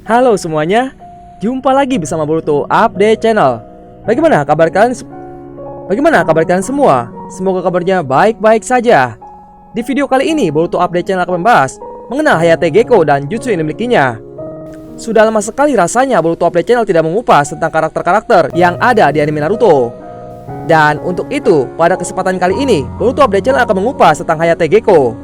Halo semuanya, jumpa lagi bersama Boruto Update Channel. Bagaimana kabar kalian? Semua? Semoga kabarnya baik-baik saja. Di video kali ini, Boruto Update Channel akan membahas mengenal Hayate Gekko dan jutsu yang dimilikinya. Sudah lama sekali rasanya Boruto Update Channel tidak mengupas tentang karakter-karakter yang ada di anime Naruto. Dan untuk itu, pada kesempatan kali ini, Boruto Update Channel akan mengupas tentang Hayate Gekko.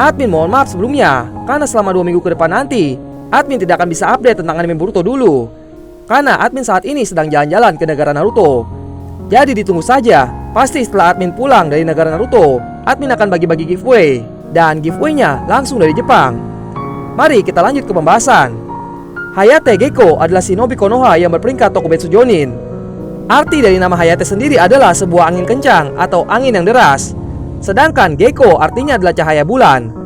Admin mohon maaf sebelumnya, karena selama 2 minggu ke depan nanti admin tidak akan bisa update tentang anime Boruto dulu, karena admin saat ini sedang jalan-jalan ke negara Naruto. Jadi ditunggu saja, pasti setelah admin pulang dari negara Naruto, admin akan bagi-bagi giveaway. Dan giveaway-nya langsung dari Jepang. Mari kita lanjut ke pembahasan. Hayate Gekko adalah shinobi Konoha yang berperingkat Tokubetsu Jonin. Arti dari nama Hayate sendiri adalah sebuah angin kencang atau angin yang deras. Sedangkan Gekko artinya adalah cahaya bulan.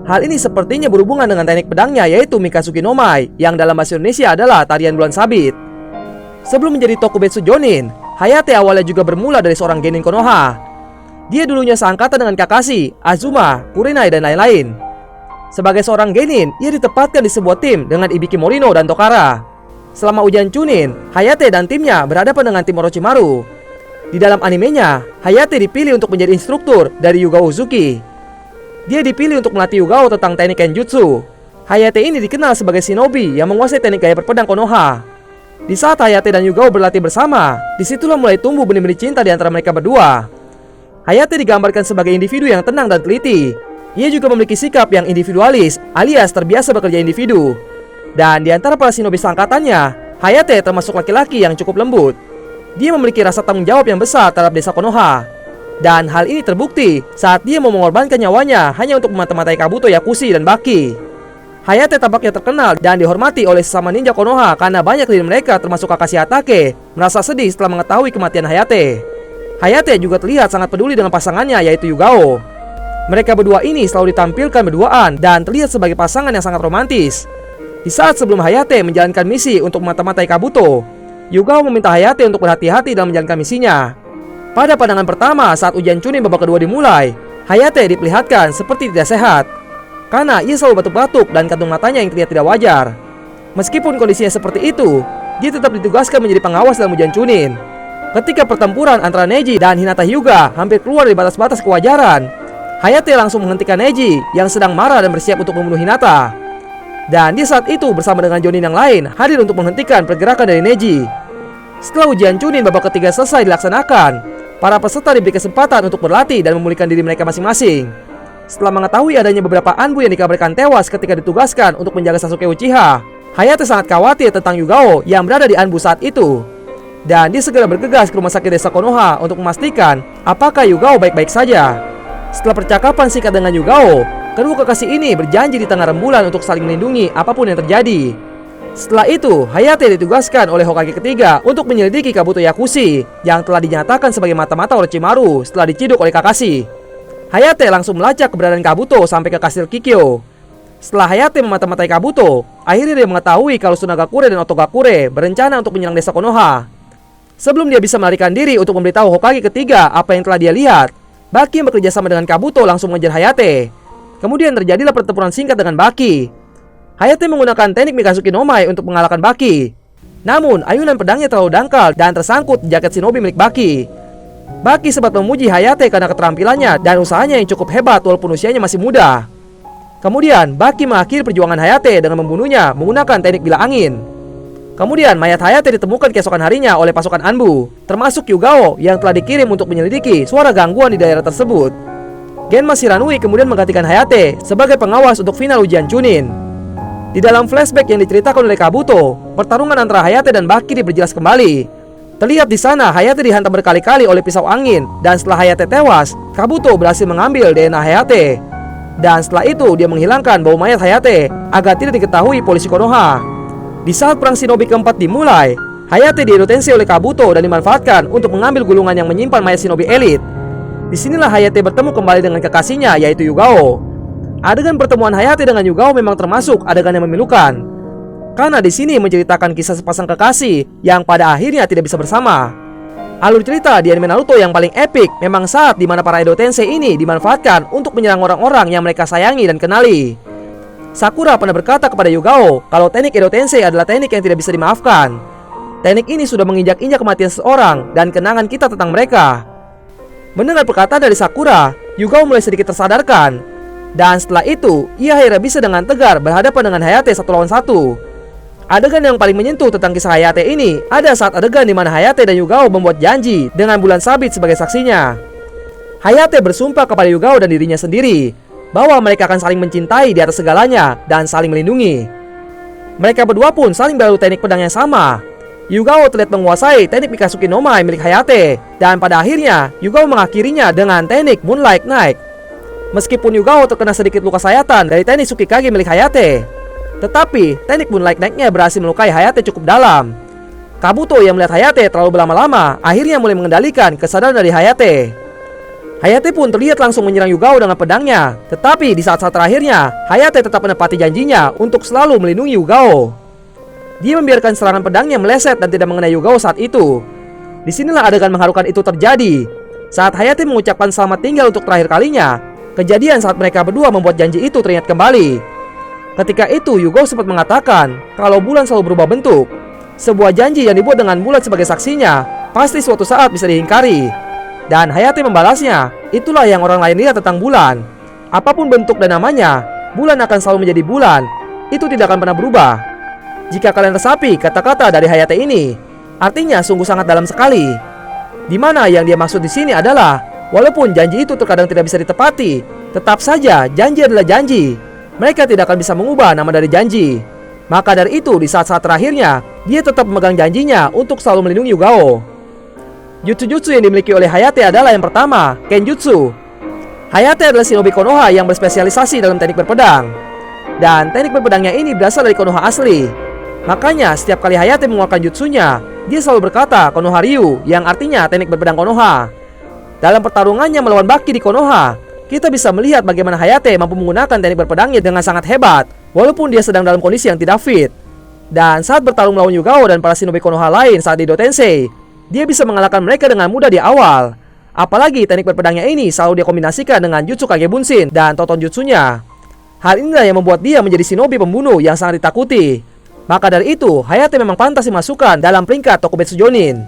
Hal ini sepertinya berhubungan dengan teknik pedangnya, yaitu Mikazuki no Mai, yang dalam bahasa Indonesia adalah tarian bulan sabit. Sebelum menjadi Tokubetsu Jonin, Hayate awalnya juga bermula dari seorang genin Konoha. Dia dulunya seangkatan dengan Kakashi, Azuma, Kurenai, dan lain-lain. Sebagai seorang genin, ia ditempatkan di sebuah tim dengan Ibiki Morino dan Tokara. Selama ujian Chunin, Hayate dan timnya berhadapan dengan tim Orochimaru. Di dalam animenya, Hayate dipilih untuk menjadi instruktur dari Yugao Uzuki. Dia dipilih untuk melatih Yugao tentang teknik Kenjutsu. Hayate ini dikenal sebagai shinobi yang menguasai teknik gaya berpedang Konoha. Di saat Hayate dan Yugao berlatih bersama, disitulah mulai tumbuh benih-benih cinta di antara mereka berdua. Hayate digambarkan sebagai individu yang tenang dan teliti. Ia juga memiliki sikap yang individualis, alias terbiasa bekerja individu. Dan di antara para shinobi seangkatannya, Hayate termasuk laki-laki yang cukup lembut. Dia memiliki rasa tanggung jawab yang besar terhadap desa Konoha. Dan hal ini terbukti saat dia mau mengorbankan nyawanya hanya untuk memata-matai Kabuto, Yakushi, dan Baki. Hayate tampaknya terkenal dan dihormati oleh sesama ninja Konoha karena banyak dari mereka termasuk Kakashi Hatake merasa sedih setelah mengetahui kematian Hayate. Hayate juga terlihat sangat peduli dengan pasangannya, yaitu Yugao. Mereka berdua ini selalu ditampilkan berduaan dan terlihat sebagai pasangan yang sangat romantis. Di saat sebelum Hayate menjalankan misi untuk memata-matai Kabuto, Yugao meminta Hayate untuk berhati-hati dalam menjalankan misinya. Pada pandangan pertama saat ujian Chunin babak kedua dimulai, Hayate diperlihatkan seperti tidak sehat karena ia selalu batuk-batuk dan kantung matanya yang terlihat tidak wajar. Meskipun kondisinya seperti itu, dia tetap ditugaskan menjadi pengawas dalam ujian Chunin. Ketika pertempuran antara Neji dan Hinata Hyuga hampir keluar dari batas-batas kewajaran, Hayate langsung menghentikan Neji yang sedang marah dan bersiap untuk membunuh Hinata. Dan di saat itu bersama dengan Jonin yang lain hadir untuk menghentikan pergerakan dari Neji. Setelah ujian Chunin babak ketiga selesai dilaksanakan, para peserta diberi kesempatan untuk berlatih dan memulihkan diri mereka masing-masing. Setelah mengetahui adanya beberapa Anbu yang dikabarkan tewas ketika ditugaskan untuk menjaga Sasuke Uchiha, Hayate sangat khawatir tentang Yugao yang berada di Anbu saat itu. Dan dia segera bergegas ke rumah sakit desa Konoha untuk memastikan apakah Yugao baik-baik saja. Setelah percakapan singkat dengan Yugao, kedua kekasih ini berjanji di tengah rembulan untuk saling melindungi apapun yang terjadi. Setelah itu, Hayate ditugaskan oleh Hokage ketiga untuk menyelidiki Kabuto Yakushi yang telah dinyatakan sebagai mata-mata Orochimaru setelah diciduk oleh Kakashi. Hayate langsung melacak keberadaan Kabuto sampai ke kastil Kikyo. Setelah Hayate memata-matai Kabuto, akhirnya dia mengetahui kalau Tsunagakure dan Otogakure berencana untuk menyerang desa Konoha. Sebelum dia bisa melarikan diri untuk memberitahu Hokage ketiga apa yang telah dia lihat, Baki yang bekerja sama dengan Kabuto langsung mengejar Hayate. Kemudian terjadilah pertempuran singkat dengan Baki. Hayate menggunakan teknik Mikazuki no Mai untuk mengalahkan Baki. Namun, ayunan pedangnya terlalu dangkal dan tersangkut di jaket shinobi milik Baki. Baki sempat memuji Hayate karena keterampilannya dan usahanya yang cukup hebat walaupun usianya masih muda. Kemudian, Baki mengakhiri perjuangan Hayate dengan membunuhnya menggunakan teknik bila angin. Kemudian, mayat Hayate ditemukan keesokan harinya oleh pasukan Anbu, termasuk Yugao yang telah dikirim untuk menyelidiki suara gangguan di daerah tersebut. Genma Shiranui kemudian menggantikan Hayate sebagai pengawas untuk final ujian Chunin. Di dalam flashback yang diceritakan oleh Kabuto, pertarungan antara Hayate dan Baki diperjelas kembali. Terlihat di sana Hayate dihantam berkali-kali oleh pisau angin, dan setelah Hayate tewas, Kabuto berhasil mengambil DNA Hayate. Dan setelah itu dia menghilangkan bau mayat Hayate agar tidak diketahui polisi Konoha. Di saat perang shinobi keempat dimulai, Hayate diidentensi oleh Kabuto dan dimanfaatkan untuk mengambil gulungan yang menyimpan mayat shinobi elit. Disinilah Hayate bertemu kembali dengan kekasihnya, yaitu Yugao. Adegan pertemuan Hayate dengan Yugao memang termasuk adegan yang memilukan, karena di sini menceritakan kisah sepasang kekasih yang pada akhirnya tidak bisa bersama. Alur cerita di anime Naruto yang paling epik memang saat dimana para Edo Tensei ini dimanfaatkan untuk menyerang orang-orang yang mereka sayangi dan kenali. Sakura pernah berkata kepada Yugao kalau teknik Edo Tensei adalah teknik yang tidak bisa dimaafkan. Teknik ini sudah menginjak-injak kematian seseorang dan kenangan kita tentang mereka. Mendengar perkataan dari Sakura, Yugao mulai sedikit tersadarkan. Dan setelah itu, ia akhirnya bisa dengan tegar berhadapan dengan Hayate satu lawan satu. Adegan yang paling menyentuh tentang kisah Hayate ini ada saat adegan di mana Hayate dan Yugao membuat janji dengan bulan sabit sebagai saksinya. Hayate bersumpah kepada Yugao dan dirinya sendiri bahwa mereka akan saling mencintai di atas segalanya dan saling melindungi. Mereka berdua pun saling beradu teknik pedang yang sama. Yugao terlihat menguasai teknik Mikasuki no Mai milik Hayate, dan pada akhirnya Yugao mengakhirinya dengan teknik Moonlight Knight. Meskipun Yugao terkena sedikit luka sayatan dari teknik Tsukikage milik Hayate, tetapi teknik Moonlight Knight-nya berhasil melukai Hayate cukup dalam. Kabuto yang melihat Hayate terlalu berlama-lama akhirnya mulai mengendalikan kesadaran dari Hayate. Hayate pun terlihat langsung menyerang Yugao dengan pedangnya. Tetapi di saat-saat terakhirnya, Hayate tetap menepati janjinya untuk selalu melindungi Yugao. Dia membiarkan serangan pedangnya meleset dan tidak mengenai Yugao saat itu. Disinilah adegan mengharukan itu terjadi. Saat Hayate mengucapkan selamat tinggal untuk terakhir kalinya, kejadian saat mereka berdua membuat janji itu teringat kembali. Ketika itu Yugao sempat mengatakan kalau bulan selalu berubah bentuk. Sebuah janji yang dibuat dengan bulan sebagai saksinya pasti suatu saat bisa diingkari. Dan Hayate membalasnya, itulah yang orang lain lihat tentang bulan. Apapun bentuk dan namanya, bulan akan selalu menjadi bulan. Itu tidak akan pernah berubah. Jika kalian resapi kata-kata dari Hayate ini, artinya sungguh sangat dalam sekali. Di mana yang dia maksud di sini adalah, walaupun janji itu terkadang tidak bisa ditepati, tetap saja janji adalah janji. Mereka tidak akan bisa mengubah nama dari janji. Maka dari itu, di saat-saat terakhirnya, dia tetap memegang janjinya untuk selalu melindungi Yugao. Jutsu-jutsu yang dimiliki oleh Hayate adalah yang pertama, Kenjutsu. Hayate adalah shinobi Konoha yang berspesialisasi dalam teknik berpedang. Dan teknik berpedangnya ini berasal dari Konoha asli. Makanya setiap kali Hayate mengeluarkan jutsunya, dia selalu berkata Konoha Ryu, yang artinya teknik berpedang Konoha. Dalam pertarungannya melawan Baki di Konoha, kita bisa melihat bagaimana Hayate mampu menggunakan teknik berpedangnya dengan sangat hebat, walaupun dia sedang dalam kondisi yang tidak fit. Dan saat bertarung melawan Yugao dan para shinobi Konoha lain saat di Edo Tensei, dia bisa mengalahkan mereka dengan mudah di awal. Apalagi teknik berpedangnya ini selalu dia kombinasikan dengan Jutsu Kage Bunshin dan Toton Jutsunya. Hal inilah yang membuat dia menjadi shinobi pembunuh yang sangat ditakuti. Maka dari itu, Hayate memang pantas dimasukkan dalam peringkat Tokubetsu Jonin.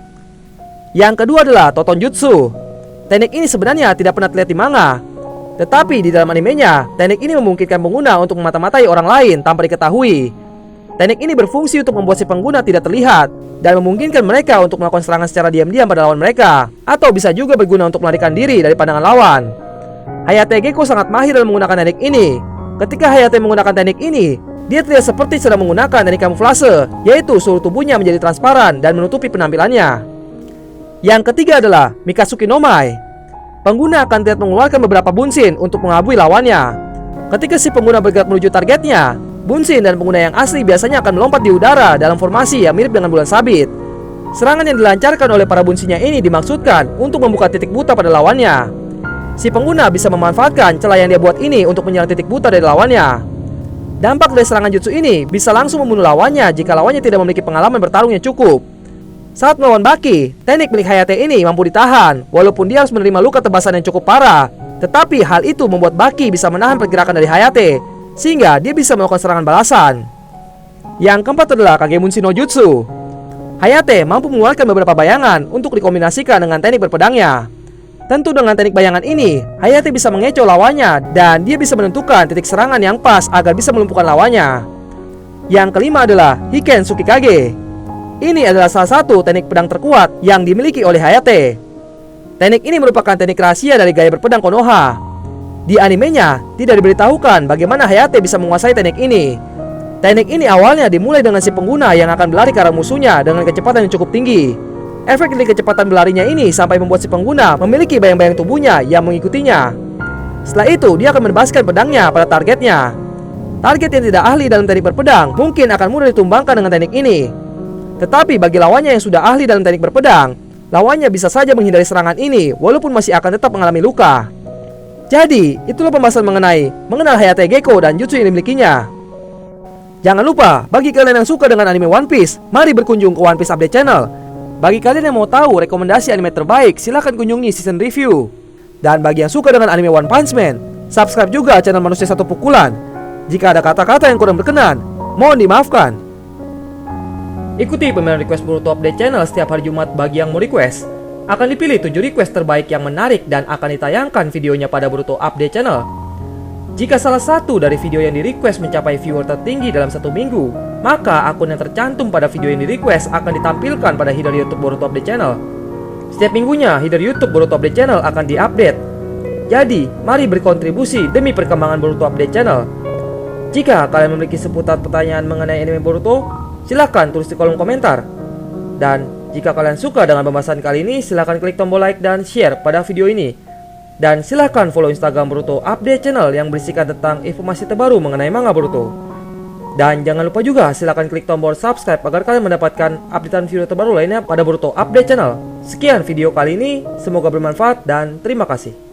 Yang kedua adalah Toton Jutsu. Teknik ini sebenarnya tidak pernah terlihat di manga. Tetapi di dalam animenya, teknik ini memungkinkan pengguna untuk memata-matai orang lain tanpa diketahui. Teknik ini berfungsi untuk membuat si pengguna tidak terlihat dan memungkinkan mereka untuk melakukan serangan secara diam-diam pada lawan mereka, atau bisa juga berguna untuk melarikan diri dari pandangan lawan. Hayate Gecko sangat mahir dalam menggunakan teknik ini. Ketika Hayate menggunakan teknik ini, dia terlihat seperti sedang menggunakan teknik kamuflase, yaitu seluruh tubuhnya menjadi transparan dan menutupi penampilannya. Yang ketiga adalah Mikasuki no Mai. Pengguna akan terlihat mengeluarkan beberapa bunshin untuk mengelabui lawannya. Ketika si pengguna bergerak menuju targetnya, bunshin dan pengguna yang asli biasanya akan melompat di udara dalam formasi yang mirip dengan bulan sabit. Serangan yang dilancarkan oleh para bunshinnya ini dimaksudkan untuk membuka titik buta pada lawannya. Si pengguna bisa memanfaatkan celah yang dia buat ini untuk menyerang titik buta dari lawannya. Dampak dari serangan jutsu ini bisa langsung membunuh lawannya jika lawannya tidak memiliki pengalaman bertarung yang cukup. Saat melawan Baki, teknik milik Hayate ini mampu ditahan, walaupun dia harus menerima luka tebasan yang cukup parah. Tetapi hal itu membuat Baki bisa menahan pergerakan dari Hayate, sehingga dia bisa melakukan serangan balasan. Yang keempat adalah Kagebunshin no Jutsu. Hayate mampu mengeluarkan beberapa bayangan untuk dikombinasikan dengan teknik berpedangnya. Tentu dengan teknik bayangan ini, Hayate bisa mengecoh lawannya dan dia bisa menentukan titik serangan yang pas agar bisa melumpuhkan lawannya. Yang kelima adalah Hiken Tsukikage. Ini adalah salah satu teknik pedang terkuat yang dimiliki oleh Hayate. Teknik ini merupakan teknik rahasia dari gaya berpedang Konoha. Di animenya, tidak diberitahukan bagaimana Hayate bisa menguasai teknik ini. Teknik ini awalnya dimulai dengan si pengguna yang akan berlari ke arah musuhnya dengan kecepatan yang cukup tinggi. Efek dari kecepatan berlarinya ini sampai membuat si pengguna memiliki bayang-bayang tubuhnya yang mengikutinya. Setelah itu, dia akan menebaskan pedangnya pada targetnya. Target yang tidak ahli dalam teknik berpedang mungkin akan mudah ditumbangkan dengan teknik ini. Tetapi bagi lawannya yang sudah ahli dalam teknik berpedang, lawannya bisa saja menghindari serangan ini walaupun masih akan tetap mengalami luka. Jadi, itulah pembahasan mengenal Hayate Gecko dan jutsu yang dimilikinya. Jangan lupa, bagi kalian yang suka dengan anime One Piece, mari berkunjung ke One Piece Update Channel. Bagi kalian yang mau tahu rekomendasi anime terbaik, silahkan kunjungi season review. Dan bagi yang suka dengan anime One Punch Man, subscribe juga channel Manusia Satu Pukulan. Jika ada kata-kata yang kurang berkenan, mohon dimaafkan. Ikuti pemilihan request Boruto Update Channel setiap hari Jumat bagi yang mau request. Akan dipilih 7 request terbaik yang menarik dan akan ditayangkan videonya pada Boruto Update Channel. Jika salah satu dari video yang di-request mencapai viewer tertinggi dalam 1 minggu, maka akun yang tercantum pada video yang di-request akan ditampilkan pada header YouTube Boruto Update Channel. Setiap minggunya, header YouTube Boruto Update Channel akan diupdate. Jadi, mari berkontribusi demi perkembangan Boruto Update Channel. Jika kalian memiliki seputar pertanyaan mengenai anime Boruto, silahkan tulis di kolom komentar. Dan jika kalian suka dengan pembahasan kali ini, silahkan klik tombol like dan share pada video ini. Dan silahkan follow Instagram Boruto Update Channel yang berisikan tentang informasi terbaru mengenai manga Boruto. Dan jangan lupa juga silahkan klik tombol subscribe agar kalian mendapatkan updatean video terbaru lainnya pada Boruto Update Channel. Sekian video kali ini, semoga bermanfaat dan terima kasih.